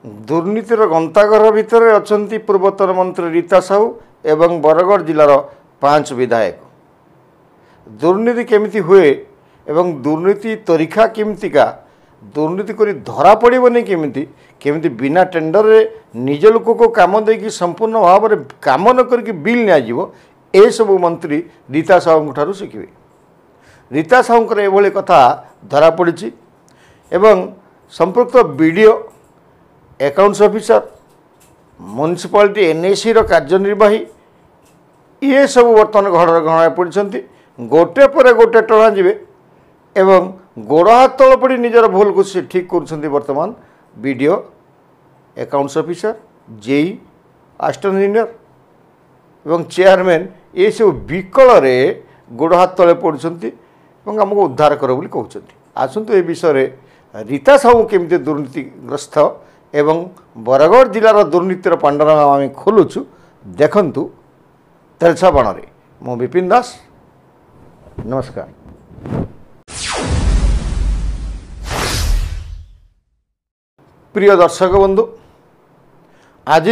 दुर्नीतिर गंताघर भितर अछंती पूर्वतन मंत्री रीता साहू एवं बरगढ़ जिलार 5 विधायक। दुर्नीति केमिति हुए एवं दुर्नीति तरीका केमितिका, दुर्नीति करी धरा पड़िबनी केमिति केमिति बिना टेंडर रे निज लोक को काम देकी संपूर्ण भाव में काम न करके बिल नियाजिवो ए सब मंत्री रीता साहू ठारू शिखिबे। रीता साहूंकर एभली कथा धरा पड़ी एवं संपृक्त BDO accounts officer municipality NAC रो कार्यनिर्वाही ये सब बर्तमान घर गणा पड़ती गोटे पर गोटे टणा जीवे एवं गोड़ हाथ तल पड़ी निजर भूल को से ठीक कर बर्तमान BDO accounts officer JE assistant engineer एवं चेयरमैन ये सब विकल गोड़ हाथ तले पड़ती आमको उद्धार कर कहते। आसतु ए विषय रीता साहू केमिति दुर्नीतिग्रस्त एवं बरगढ़ जिलार दुर्नीतिर पांडुरंगा आम खोलुचु देखंतु तेरछा बाण मु विपिन दास नमस्कार। प्रिय दर्शक बंधु आज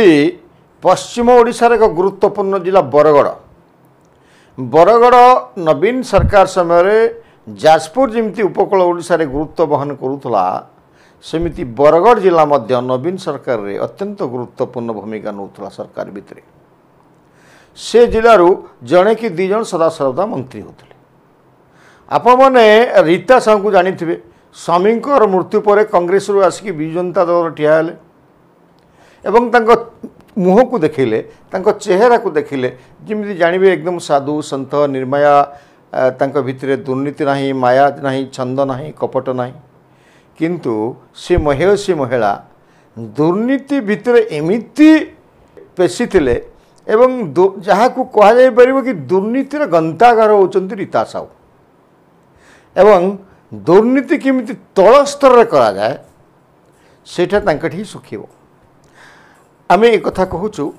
पश्चिम ओडिशार एक गुरुत्वपूर्ण जिला बरगढ़ नवीन सरकार समय जाजपुर जमी उपकूल ओडिशा रे गुरुत्व बहन करुला सेमिति बरगढ़ जिला मध्य नवीन सरकार रे अत्यंत गुरुत्वपूर्ण भूमिका नौला सरकार भितर से जिलू जड़े कि दी जन सदा सर्वदा मंत्री होते। आपण मैंने रीता साहू को जानी थे स्वामी मृत्यु पर कांग्रेस रु आसिक विजु जनता दल ठिया एवं मुह को देखिले चेहरा को देखिले जमी जानवे एकदम साधु सन्त निर्माया भितर दुर्नीति नहीं माया नहीं छंद नहीं कपट नहीं किंतु से महिला दुर्नीति भितर एमिति पेशी थिले एवं जहाँ को कहा जाय परिबो कि दुर्नीतिर गंताघर होचंती रीता साहू एवं दुर्नीति केमिति तल स्तर रे करा जाए सेठा तांकठी सुखिबो। आमे एक कथा कहूचु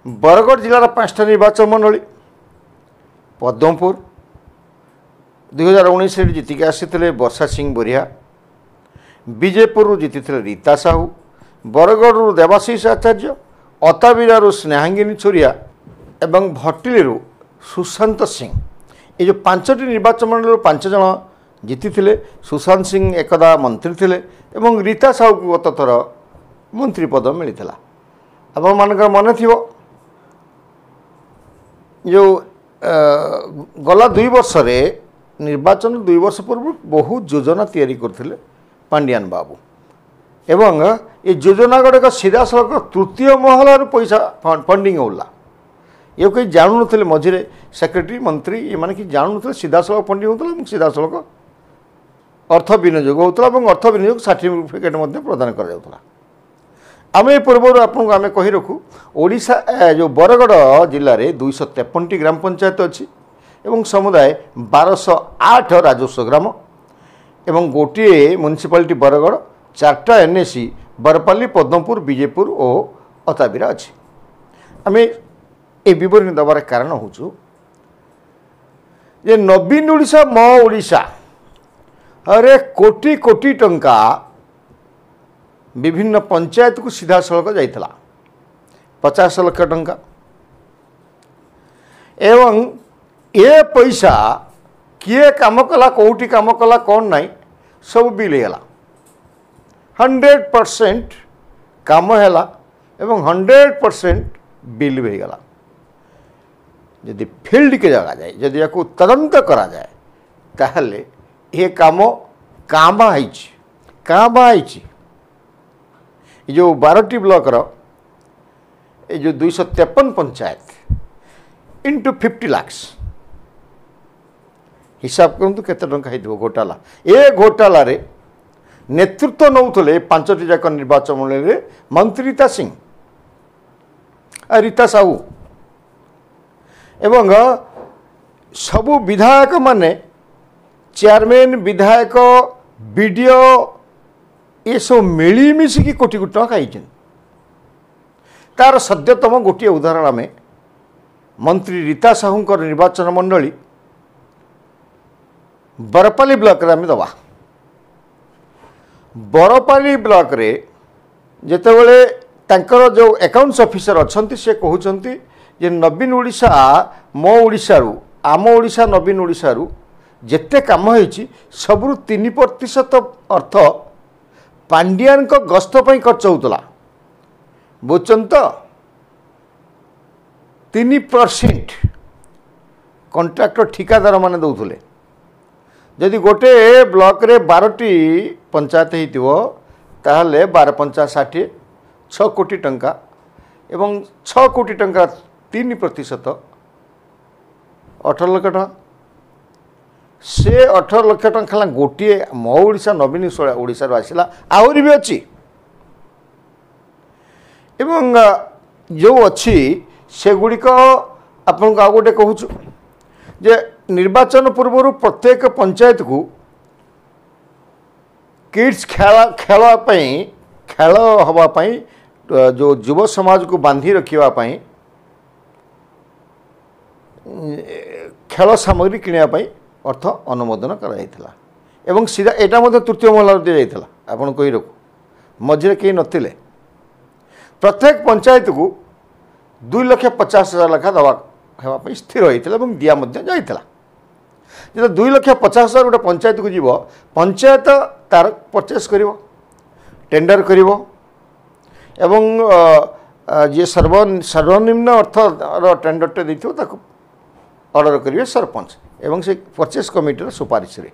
बरगढ़ जिलार 5टा निर्वाचन मंडली पद्मपुर 2019 जीतिक आसी वर्षा सिंह बोरिया, विजयपुर जीति रीता साहू, बरगढ़ देवाशीष आचार्य, अताबिरा स्नेहांगिनी छोरिया एवं भट्टिली सुशांत सिंह ये जो 5टी निर्वाचन मंडल 5 जन जीति सुशांत सिंह एकदा मंत्री थे एवं रीता साहू को गत थर मंत्री पद मिलता। आप मन थी जो गला 2 वर्ष रे निर्वाचन 2 वर्ष पूर्व बहुत योजना तैयारी करथिले पांडियान बाबू एवं ये योजना गुड़ाक सीधा सड़क तृतीय महलार पैसा फंडिंग होला ये कहीं जानू ना मझे सेक्रेटरी मंत्री ये माने कि जानू ना सीधा सड़क फंडिंग होता सीधा सड़क अर्थ विनियोग होता अर्थ विनियोग सर्टिफिकेट प्रदान कर आम ए पूर्व आपको आम कही रखू ओडिशा जो बरगढ़ जिले में 253टी ग्राम पंचायत अच्छी एवं समुदाय 1208 राजस्व ग्राम एवं गोटे म्युनिसिपालिटी बरगढ़ 4टा एनएसी बरपाली पद्मपुर विजयपुर और अताबिरा अच्छी। आम ए विवरणी दबार कारण हूँ जे नवीन ओडिशा मो ओडिशा अरे कोटी कोटी टंका विभिन्न पंचायत को सीधा सड़क जाइथला 50 लाख टंका एवं ये पैसा किए काम कला कौटी काम कला कौन नहीं सब बिल हैला 100% काम हैला एवं 100% बिल भी गला। यदि फील्ड के जगह जाए यदि या तदंत करा जाए ताहले ये काम कामा है जो 12टी ब्लॉक ये जो 253 पंचायत इंटू 50 लाख हिसाब करते केते टंका हो घोटाला ए घोटाला रे नेतृत्व नौले 5टी जाक निर्वाचन मंडल मंत्री रीता सिंह रीता साहू एवं सबु विधायक माने चेयरमैन विधायक बीडीओ ये सब मिलमिशिकी कोटी कोटी टंका खाई तार सद्यतम गोटे उदाहरण आम मंत्री रीता साहू निर्वाचन मंडली बरपाली ब्लॉक रे आम दबा बरपाली ब्लॉक रे ଯେତେବେଳେ ତାଙ୍କର ଯେଉଁ ଆକାଉଣ୍ଟସ୍ ଅଫିସର ଅଛନ୍ତି ସେ କହୁଛନ୍ତି ଯେ ନବୀନ ଓଡ଼ିଶା ମୋ ଓଡ଼ିଶାରୁ ଆମ ଓଡ଼ିଶା ନବୀନ ଓଡ଼ିଶାରୁ ଯେତେ କାମ ହେଇଛି ସବୁରୁ 3% ଅର୍ଥ ପାଣ୍ଡିଆନଙ୍କ ଗସ୍ତ ପାଇଁ ଖର୍ଚ୍ଚ ହେଉଥିଲା। ବୁଝୁଛନ୍ତି ତ? 3% କଣ୍ଟ୍ରାକ୍ଟର ଠିକାଦାର ମାନେ ଦେଉଥିଲେ। ଯଦି ଗୋଟେ ବ୍ଲକରେ 12ଟି ପଞ୍ଚାୟତ ହେଇଥିବ ତାହେଲେ 12×5=60 6 କୋଟି ଟଙ୍କା ଏବଂ 6 କୋଟି ଟଙ୍କା 3% 18 ଲକ୍ଷ ଟଙ୍କା। ସେ 18 ଲକ୍ଷ ଟଙ୍କା ହେଲା ଗୋଟିଏ ମୋ ଓଡ଼ିଶା ନବୀନ ଓଡ଼ିଶାରୁ ଆସିଲା। ଆହୁରି ବି ଅଛି ଏବଂ ଯେଉଁ ଅଛି ସେଗୁଡ଼ିକ ଆପଣଙ୍କୁ ଆଉ ଗୋଟେ କହୁଛୁ ଯେ ନିର୍ବାଚନ ପୂର୍ବରୁ ପ୍ରତ୍ୟେକ ପଞ୍ଚାୟତକୁ କିଡ୍ସ ଖେଳ ପାଇଁ ଖେଳ ହେବା ପାଇଁ ଯେଉଁ ଯୁବ ସମାଜକୁ ବାନ୍ଧି ରଖିବା ପାଇଁ ଖେଳ ସାମଗ୍ରୀ କିଣିବା ପାଇଁ ଅର୍ଥ ଅନୁମୋଦନ କରାଯାଇଥିଲା ଏବଂ ସିଧା ଏଇଟା ମଧ୍ୟ ତୃତୀୟ ମହଲାରୁ ଦିଆଯାଇଥିଲା। ଆପଣ କହି ରଖୁ ମଝିରେ କେହି ନଥିଲେ। ପ୍ରତ୍ୟେକ ପଞ୍ଚାୟତକୁ 2,50,000 ଲେଖା ଦେବା ହେବା ପାଇଁ ସ୍ଥିର ହୋଇଥିଲା ଏବଂ ଦିଆ ମଧ୍ୟ ଯାଇଥିଲା। ଯେତେବେଳେ 2,50,000 ଗୋଟେ ପଞ୍ଚାୟତକୁ ଯିବ ପଞ୍ଚାୟତ ତାର ପରଚେସ୍ କରିବ, ଟେଣ୍ଡର କରିବ ଏବଂ ଯିଏ ସର୍ବନିମ୍ନ ଅର୍ଥର ଟେଣ୍ଡରଟେ ଦେଇଥିବ ତାକୁ ଅର୍ଡ଼ର କରିବେ ସରପଞ୍ଚ ଏବଂ ସେ ପରଚେସ୍ କମିଟିର ସୁପାରିଶରେ।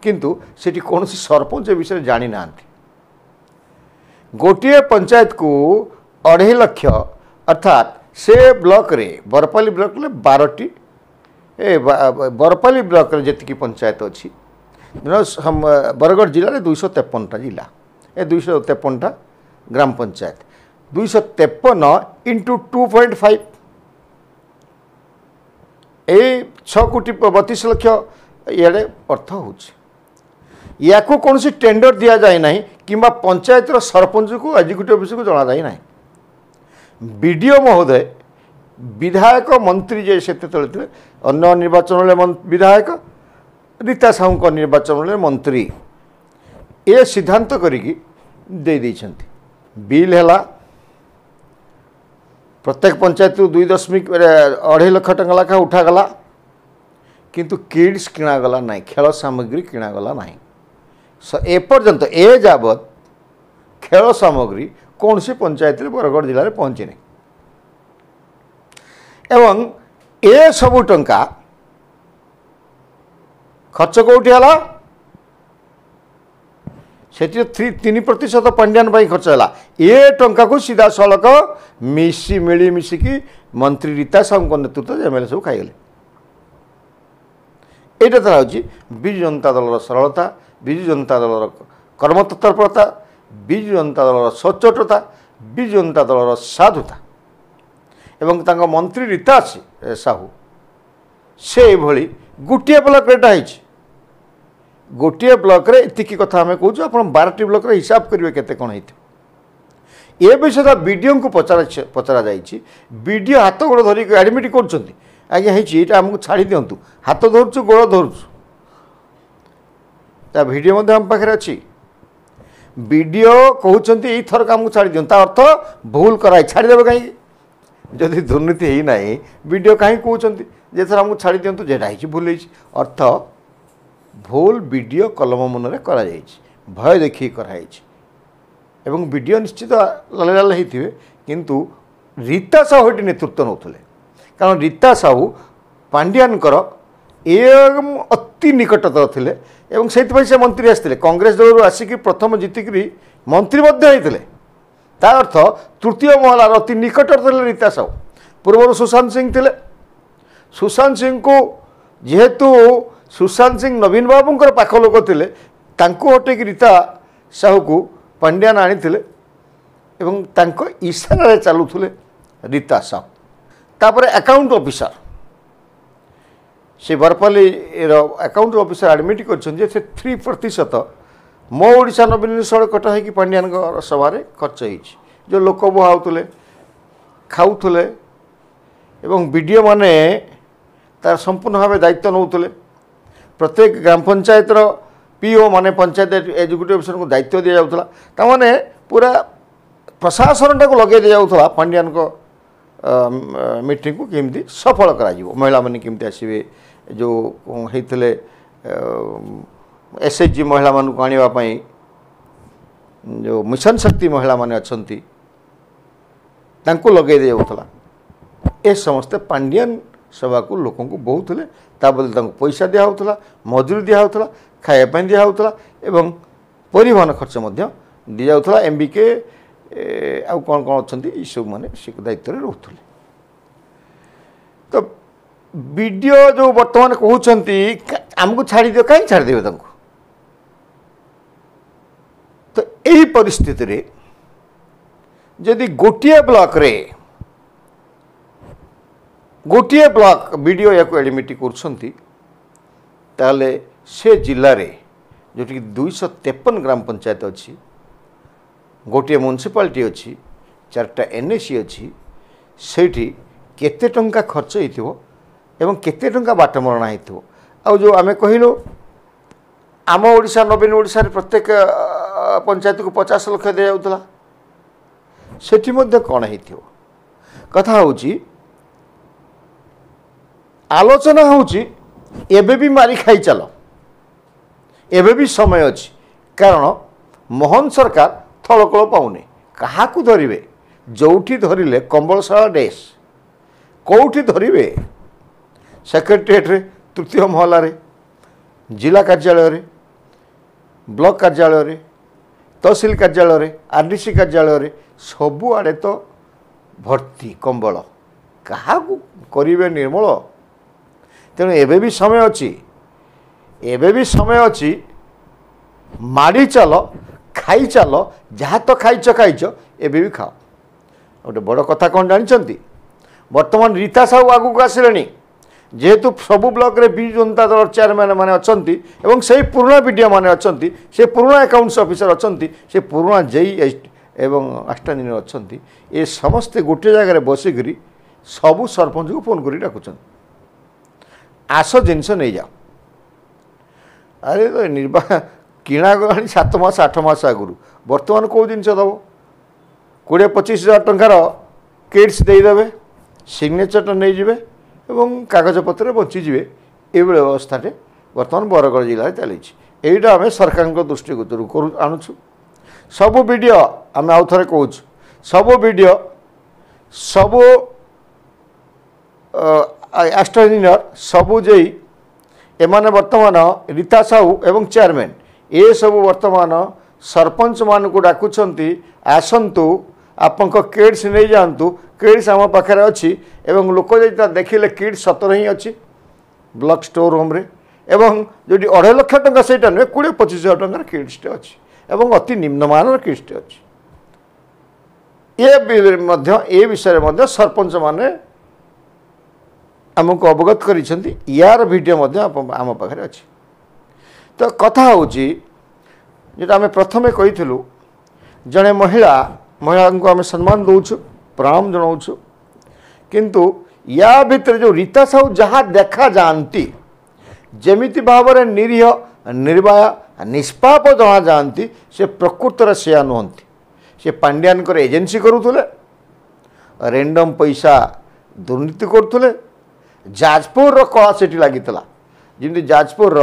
କିନ୍ତୁ ସେଠି କୌଣସି ସରପଞ୍ଚ ଏ ବିଷୟରେ ଜାଣିନାହାନ୍ତି। ଗୋଟିଏ ପଞ୍ଚାୟତକୁ 2.5 ଲକ୍ଷ ଅର୍ଥାତ୍ ସେ ବ୍ଲକରେ ବରପାଲି ବ୍ଲକରେ 12ଟି ବରପାଲି ବ୍ଲକରେ ଯେତିକି ପଞ୍ଚାୟତ ଅଛି ବରଗଡ଼ ଜିଲ୍ଲାରେ 253ଟା ଜିଲ୍ଲା ଏ 253ଟା ଗ୍ରାମ ପଞ୍ଚାୟତ 253 × 2.5 এই 6,32,00,000 ଇଆଡ଼େ ଅର୍ଥ ହେଉଛି। ୟାକୁ କୌଣସି ଟେଣ୍ଡର ଦିଆଯାଏ ନାହିଁ କିମ୍ବା ପଞ୍ଚାୟତର ସରପଞ୍ଚକୁ ଏକ୍ଜିକ୍ୟୁଟିଭ୍ ଅଫିସକୁ ଜଣାଯାଇ ନାହିଁ। ବିଡ଼ିଓ ମହୋଦୟ ବିଧାୟକ ମନ୍ତ୍ରୀ ଯେ ସେତେବେଳେ ଥିଲେ ଅନ୍ୟ ନିର୍ବାଚନରେ ବିଧାୟକ ରୀତା ସାହୁଙ୍କ ନିର୍ବାଚନରେ ମନ୍ତ୍ରୀ ଏ ସିଦ୍ଧାନ୍ତ କରିକି ଦେଇଛନ୍ତି। ବିଲ୍ ହେଲା प्रत्येक पंचायत 2.5 लाख टका लेखा उठागला किंतु किड्स किणागला ना खेल सामग्री किणागला ना एपर्यंत ए जावत खेल सामग्री कौन सी पंचायत बरगढ़ जिले में पहुँची नहीं एवं ए सबू टंका खर्च कौटी है से 3% पंडियान खर्च है ए टंका को सीधा सड़क मिलिमिशिकी मंत्री रीता साहू नेतृत्व एमएलए सब खाईगले। यहाँ तो हूँ विजु जनता दल सरलता विजु जनता दल कर्मतत्परता विजु जनता दल सचोटता विजु जनता दल साधुता एवं मंत्री रीता साहू से भली गोटे ब्लॉक रेटा है गोटे ब्लॉक रे इतिकी कथा आम कहूँ आप 12टी ब्लॉक रे हिसाब करेंगे केते कौन होती ए विषय वीडियो को पचरा जाइए वीडियो हाथ गोड़ धरिक एडमिट कर आज्ञा आमको छाड़ी दिंतु हाथ धरुचु गोड़ धरुचु वीडियो आम पाखे अच्छी वीडियो कहते थरक आमको छाड़ी दिंतु अर्थ भूल कराई छाड़देवे कहीं जदि दुर्नीति है ना वीडियो कहीं कहते थर आमको छाड़ी दिंतु जेटा भूल अर्थ भूल वीडियो कलम मनरे करा भय देखिए कराई एवं वीडियो निश्चित लाल लाल होते किंतु रीता साहू ये नेतृत्व नौले कारण रीता साहू पांडियानकर एवं अति निकटतर थे से मंत्री आसते कांग्रेस दल आसिक प्रथम जीतिक मंत्री होते अर्थ तृतीय महलार अति निकटतर थे रीता साहू पूर्व सुशांत सिंह थे सुशांत सिंह को जेहेतु सुशांत सिंह नवीन बाबूंकर पाख लोक थे हटेक रीता साहू को पांडियान आनी इशारा चलुले रीता साहू तापर अकाउंट ऑफिसर से बरपाली अकाउंट ऑफिसर एडमिट कर 3% मो ओडिशा नवीन कटा हो पांडियान सभा खर्च हो लोक बुहाउले खाऊले एवं वीडियो माने तार संपूर्ण भाव दायित्व नौले प्रत्येक ग्राम पंचायतर पीओ माने पंचायत एग्जीक्यूटिव ऑफिसर को दायित्व दि जाऊला ताने पूरा प्रशासन टाक लगे दि जाऊला पांड्यान को मीटिंग को केमती सफल करा महिला माने केमती आसवे जो होते एसएचजी महिला मान को आने जो मिशन शक्ति महिला माने अच्छी लगे दि जाऊला ए समस्ते पांड्यान सभा को लोक बहुत ता बदले पैसा दिहला मजूरी दिहला खायापी दिहला एवं परिवहन खर्च दि जाऊला एमबीके आउ कौन कौन अच्छा ये सब माने दायित्व रोते तो वीडियो जो बर्तमान कहते आमको छाड़ी दियो कहीं छाड़ी देवे तो यही परिस्थिति रे जदि गोटे ब्लॉक रे गोटे ब्लॉक वीडियो या एडमिट कर से जिले में जोटि 253 ग्राम पंचायत अच्छी गोटे म्युनिसिपालिटी अच्छी 4टा एनएसी अच्छी सेठी केते टंका खर्च होइथिबो एवं केते टंका बाटमरणा होइथिबो आ जो आमे कहिलो आम ओडिशा नवीन ओडिशा रे प्रत्येक पंचायत को 50 लाख दे जाउतला सेठी मध्ये कोन होइथिबो कथा होउची आलोचना होउची एबे भी मारी खाई चलो एबे भी समय अच्छी कारण मोहन सरकार थलकल पाउने क्या धरवे जोठी धरिले कंबलशाला डेस कौटी धरवे सेक्रेटेरिएट रे तृतीय महला रे जिला कार्यालय रे ब्लॉक कार्यालय रे तहसील कार्यालय रे आरडीसी कार्यालय रे सबु आड़े तो भर्ती कंबल क्या करिवे निर्मल तेणु एबे भी समय अच्छी एबे भी समय अच्छी माड़ी चल खाई चल जहाँ तो खाइच खाइच एबे भी खाओ गोटे बड़ कथा कौन जानते बर्तमान रीता साहू आगू को आसिले जेहेतु सबू ब्लॉक रे विजु जनता दल चेयरमैन मैंने अच्छा से पुराना वीडियो मैंने अच्छा से पुराना अकाउंट्स ऑफिसर अच्छा से पुराना जेई एवं असिस्टेंट अच्छा ये समस्ते गोटे जगह बसिक सबू सरपंच को फोन कर डाकुं आस जिनस नहीं जाओ अरे तो निर्वाह किणा गला 7 मास 8 मास आगुरी बर्तमान कौ जिनस दब 20-25 हजार टंकार किट्स देदेवे सिग्नेचर नहीं जाए एवं कागजपत्र बचीजे ये व्यवस्था बर्तमान बरगढ़ जिले चली यहीटा आम सरकार दृष्टिगोचर आणुचु सबू वीडियो आम आउ थे कहूँ सबू वीडियो सबू एस्ट्रो इंजीनियर सबू जेई एमाने वर्तमान रीता साहू एवं चेयरमैन ये सबू वर्तमान सरपंच मान को डाकुंट आसतु आपण किड्स नहीं जातु किड्स आम पाखे अच्छी एवं लोक देखिले किड्स 17 ही अच्छी ब्लॉक स्टोर होम रे एवं जो 2.5 लाख टंका से नुहे 20-25 हजार टंकार किड्सटे अच्छी एवं अति निम्नमान किड्सटे अच्छी ये विषय सरपंच माने आमको अवगत करिसेंती यार वीडियो आम पाखे अच्छी तो कथा होची जेटा आम प्रथमे कहीलु जड़े महिला को आम सम्मान दौचु प्रणाम जनाऊँ किंतु या भितर जो रीता साहू जहाँ देखा जाती जमिति भाव में निरीह निर्भया निष्पाप जना जाती से प्रकृतर से नुहति से पांड्यान एजेंसी करुले रेंडम पैसा दुर्नीति करुले जाजपुर कला से लगी जमी जाजपुर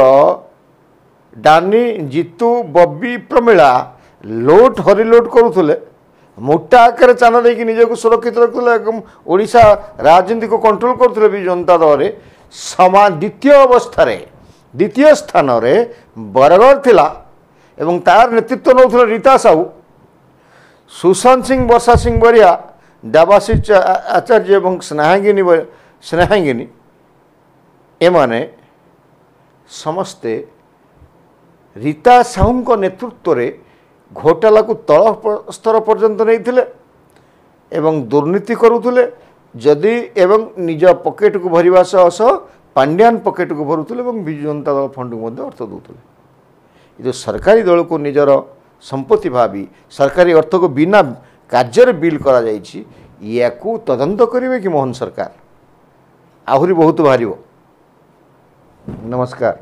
डानी जीतू बब्बी प्रमिला लोट हरिलोट करुले मोटा आकार चाना देकी निजक सुरक्षित रखुले ओडिशा राजनीति को कंट्रोल करुले भी जनता दल में समान द्वितीय स्थान रे बरगढ़ थिला एवं तार नेतृत्व नौथले रीता साहू सुशांत सिंह वर्षा सिंह बरिया देवाशीष आचार्य एवं स्नेहांगिनी एमाने समस्ते रीता साहू नेतृत्व रे घोटाला को तल स्तर पर्यंत नहीं थिले एवं दुर्नीति करुले जदि एवं निज पकेट को भरवा सह पांड्यान पकेट को भरुले और विजु जनता दल फंड को अर्थ दूसरे जो सरकारी दल को निजर संपत्ति भावी सरकारी अर्थ को बिना कार्य बिल करा जाइछि याकू तदंत करेंगे कि मोहन सरकार आहरी बहुत बाहर। नमस्कार।